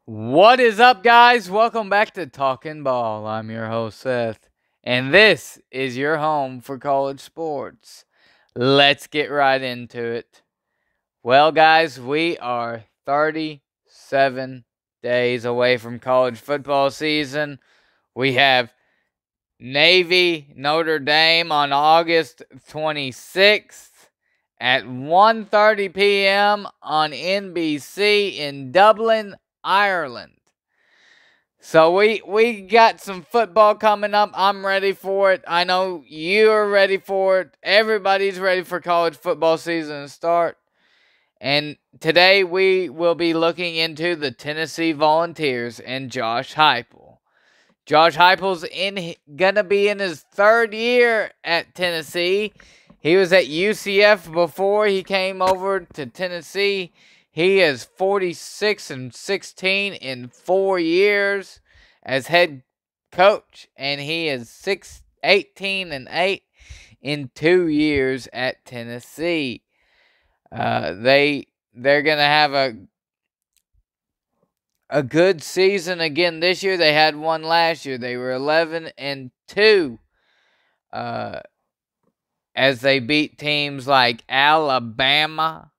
What is up, guys? Welcome back to Talkin Ball. I'm your host, Seth, and this is your home for college sports. Let's get right into it. Well, guys, we are 37 days away from college football season. We have Navy Notre Dame on August 26th at 1:30 p.m. on NBC in Dublin, Ireland. So we got some football coming up. I'm ready for it. I know you're ready for it. Everybody's ready for college football season to start. And today we will be looking into the Tennessee Volunteers and Josh Heupel. Josh Heupel's gonna be in his third year at Tennessee. He was at UCF before he came over to Tennessee. He is 46-16 in 4 years as head coach, and he is 18-8 in 2 years at Tennessee. They're gonna have a good season again this year. They had one last year. They were 11-2. As they beat teams like Alabama,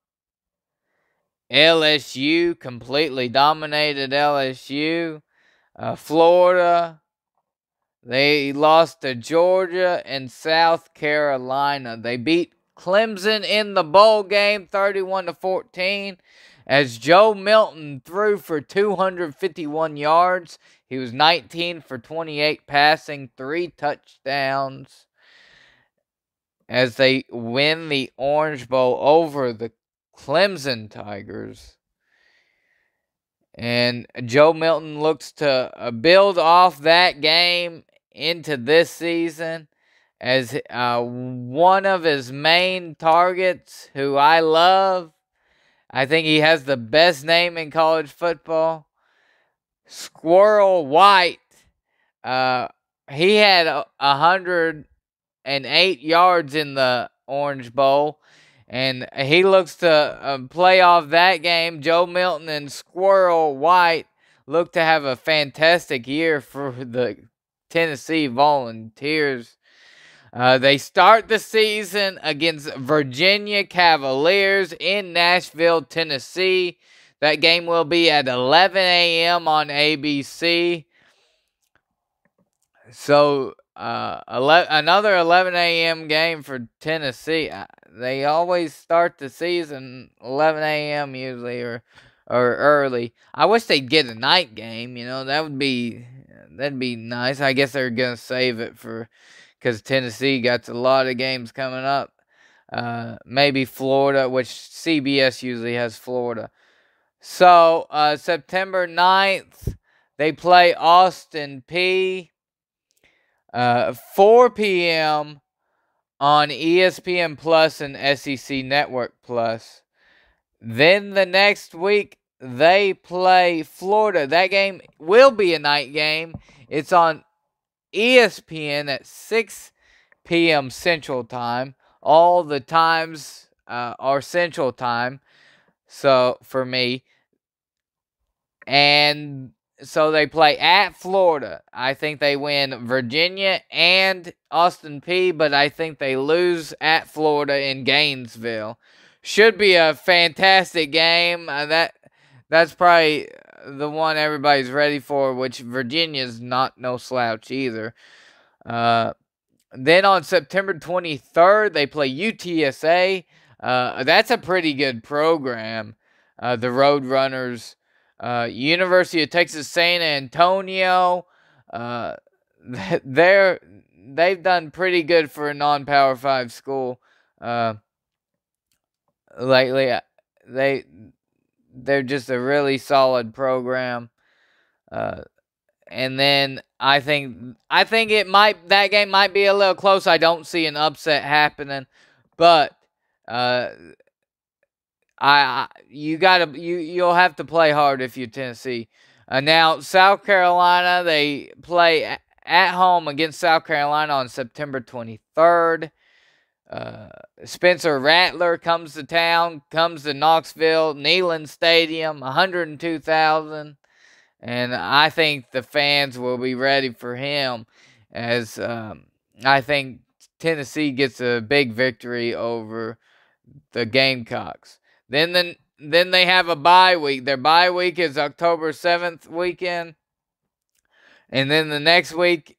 LSU, completely dominated LSU, Florida. They lost to Georgia and South Carolina. They beat Clemson in the bowl game 31-14 as Joe Milton threw for 251 yards. He was 19 for 28 passing, 3 touchdowns as they win the Orange Bowl over the Clemson Tigers. And Joe Milton looks to build off that game into this season as one of his main targets, who I love. I think he has the best name in college football, Squirrel White. He had 108 yards in the Orange Bowl, and he looks to play off that game. Joe Milton and Squirrel White look to have a fantastic year for the Tennessee Volunteers. They start the season against Virginia Cavaliers in Nashville, Tennessee. That game will be at 11 a.m. on ABC. So, another 11 a.m. game for Tennessee. They always start the season 11 a.m. usually, or early. I wish they'd get a night game. That'd be nice. I guess they're gonna save it because Tennessee got a lot of games coming up. Maybe Florida, which CBS usually has Florida. So, September 9th, they play Austin Peay. 4 p.m. on ESPN Plus and SEC Network Plus. Then the next week, they play Florida. That game will be a night game. It's on ESPN at 6 p.m. Central Time. All the times are Central Time, so for me. And so they play at Florida. I think they win Virginia and Austin Peay, but I think they lose at Florida in Gainesville. Should be a fantastic game. That's probably the one everybody's ready for, which Virginia's not no slouch either. Then on September 23rd, they play UTSA. That's a pretty good program. The Roadrunners. University of Texas San Antonio. They've done pretty good for a non-Power 5 school lately. They're just a really solid program. And then I think that game might be a little close. I don't see an upset happening, but you'll have to play hard if you're Tennessee. Now South Carolina, they play at home against South Carolina on September 23rd. Spencer Rattler comes to Knoxville, Neyland Stadium, 102,000. and I think the fans will be ready for him, as I think Tennessee gets a big victory over the Gamecocks. Then they have a bye week. Their bye week is October 7th weekend, and then the next week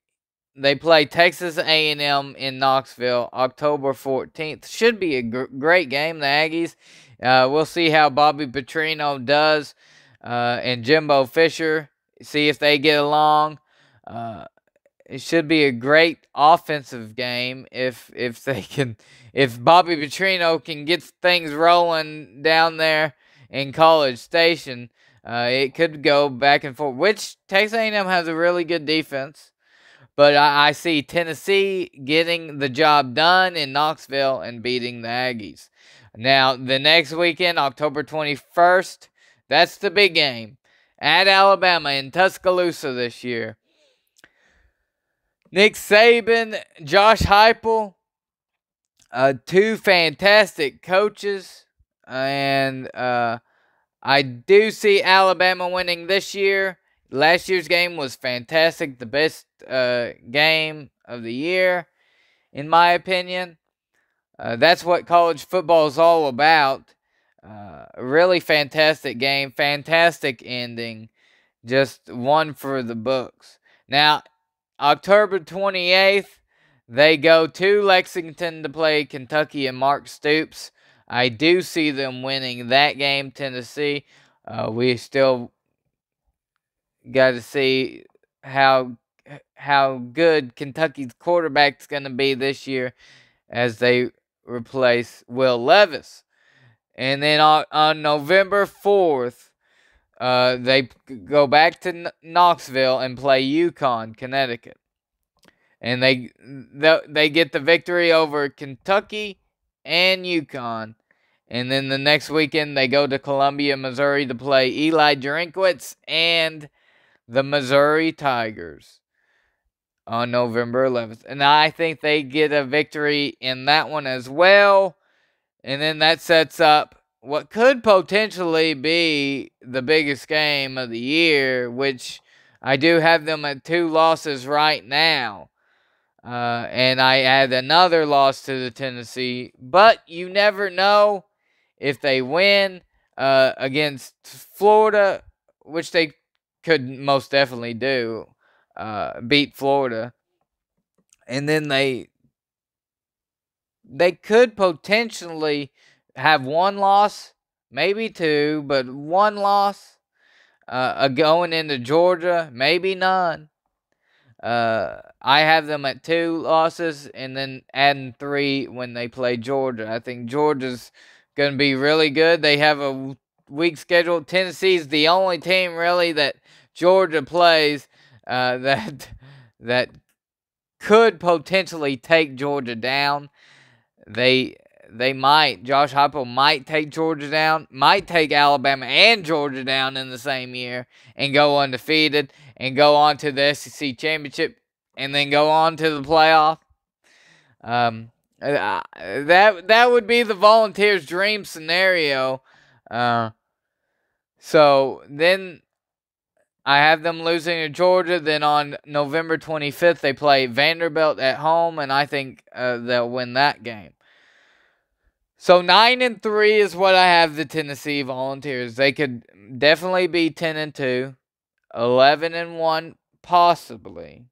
they play Texas A&M in Knoxville, October 14th. Should be a great game, the Aggies. We'll see how Bobby Petrino does, and Jimbo Fisher. See if they get along. It should be a great offensive game if they can, if Bobby Petrino can get things rolling down there in College Station. It could go back and forth. Which Texas A&M has a really good defense. But I see Tennessee getting the job done in Knoxville and beating the Aggies. Now, the next weekend, October 21st, that's the big game. At Alabama in Tuscaloosa this year. Nick Saban, Josh Heupel, two fantastic coaches. And I do see Alabama winning this year. Last year's game was fantastic. The best game of the year, in my opinion. That's what college football is all about. A really fantastic game. Fantastic ending. Just one for the books. Now, October 28th, they go to Lexington to play Kentucky and Mark Stoops. I do see them winning that game, Tennessee. We still got to see how good Kentucky's quarterback's going to be this year as they replace Will Levis. And then on November 4th, they go back to Knoxville and play UConn, Connecticut. And they get the victory over Kentucky and UConn. And then the next weekend, they go to Columbia, Missouri to play Eli Drinkwitz and the Missouri Tigers on November 11th. And I think they get a victory in that one as well. And then that sets up what could potentially be the biggest game of the year, which I do have them at 2 losses right now. And I add another loss to the Tennessee. But you never know if they win against Florida, which they could most definitely do, beat Florida. And then they could potentially have 1 loss, maybe 2, but 1 loss going into Georgia, maybe none. I have them at 2 losses and then adding 3 when they play Georgia. I think Georgia's going to be really good. They have a weak schedule. Tennessee's the only team really that Georgia plays that could potentially take Georgia down. They might. Josh Heupel might take Georgia down, might take Alabama and Georgia down in the same year and go undefeated and go on to the SEC championship and then go on to the playoff. That would be the Volunteers' dream scenario. So then I have them losing to Georgia. Then on November 25th, they play Vanderbilt at home, and I think they'll win that game. So 9-3 is what I have the Tennessee Volunteers. They could definitely be 10-2, 11-1 possibly.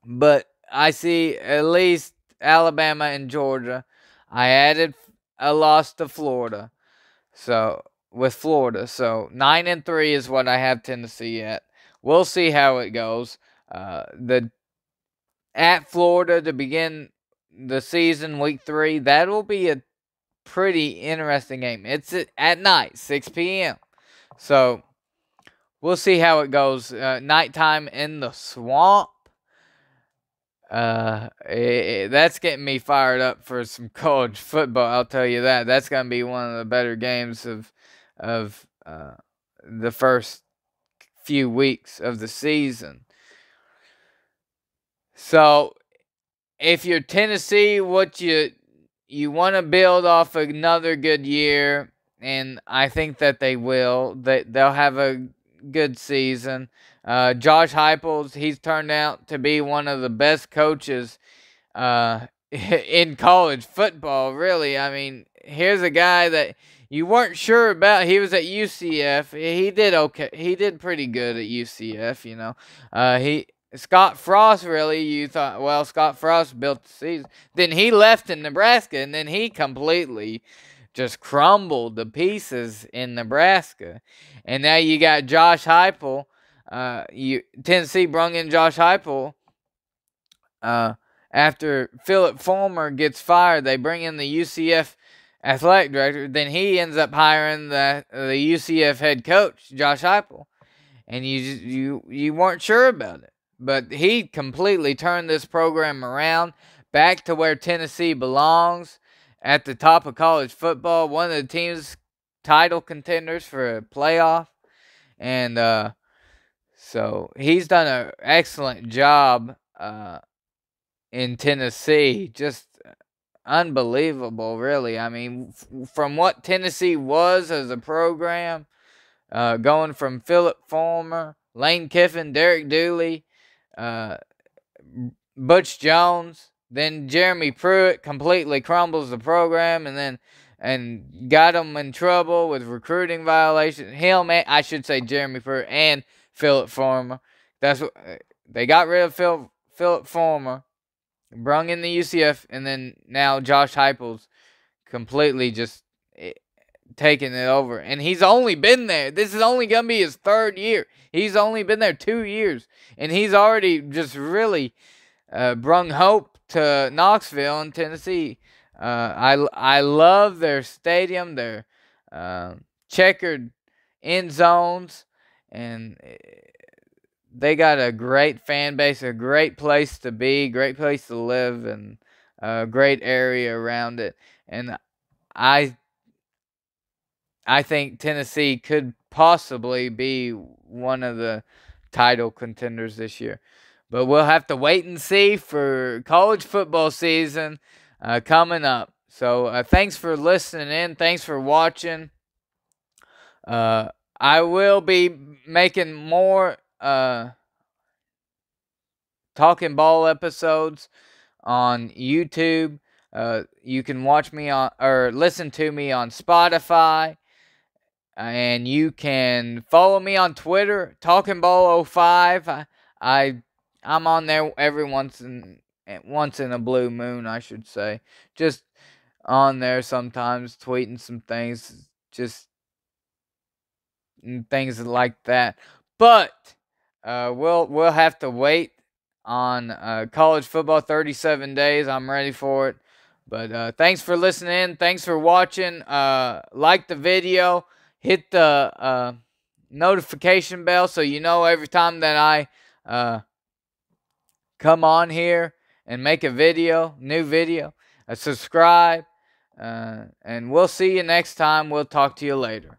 But I see at least Alabama and Georgia. I added a loss to Florida. So with Florida. So 9-3 is what I have Tennessee at. We'll see how it goes. At Florida to begin the season, week 3, that will be a pretty interesting game. It's at night, 6 p.m. So we'll see how it goes. Nighttime in the swamp. That's getting me fired up for some college football. I'll tell you that. That's gonna be one of the better games of the first few weeks of the season. So if you're Tennessee, what you want to build off another good year, and I think that they will. They'll have a good season. Josh Heupel, he's turned out to be one of the best coaches in college football, really. I mean, here's a guy that you weren't sure about. He was at UCF. He did okay. He did pretty good at UCF, you know. Scott Frost, really, you thought, well, Scott Frost built the season. Then he left in Nebraska, and then he completely just crumbled to pieces in Nebraska. And now you got Josh Heupel. Tennessee brung in Josh Heupel. After Philip Fulmer gets fired, they bring in the UCF athletic director. Then he ends up hiring the UCF head coach, Josh Heupel, and you weren't sure about it, but he completely turned this program around back to where Tennessee belongs, at the top of college football, one of the team's title contenders for a playoff, and so he's done an excellent job in Tennessee. Just unbelievable, really. I mean, from what Tennessee was as a program, going from Philip Fulmer, Lane Kiffin, Derek Dooley, Butch Jones, then Jeremy Pruitt completely crumbles the program, and got them in trouble with recruiting violations. I should say Jeremy Pruitt and Philip Fulmer. That's what they got rid of. Philip Fulmer, brung in the UCF, and then now Josh Heupel's completely just taking it over. And he's only been there. This is only going to be his third year. He's only been there 2 years, and he's already just really brung hope to Knoxville and Tennessee. I love their stadium, their checkered end zones, and they got a great fan base, a great place to be, great place to live, and a great area around it. And I think Tennessee could possibly be one of the title contenders this year. But we'll have to wait and see for college football season coming up. So thanks for listening in. Thanks for watching. I will be making more Talkin Ball episodes on YouTube. You can watch me on or listen to me on Spotify. And you can follow me on Twitter, Talkin Ball 05. I'm on there every once in a blue moon, I should say. Just on there sometimes, tweeting some things, just things like that. But we'll have to wait on college football. 37 days. I'm ready for it. But thanks for listening. Thanks for watching. Like the video. Hit the notification bell so you know every time that I come on here and make a new video. Subscribe, and we'll see you next time. We'll talk to you later.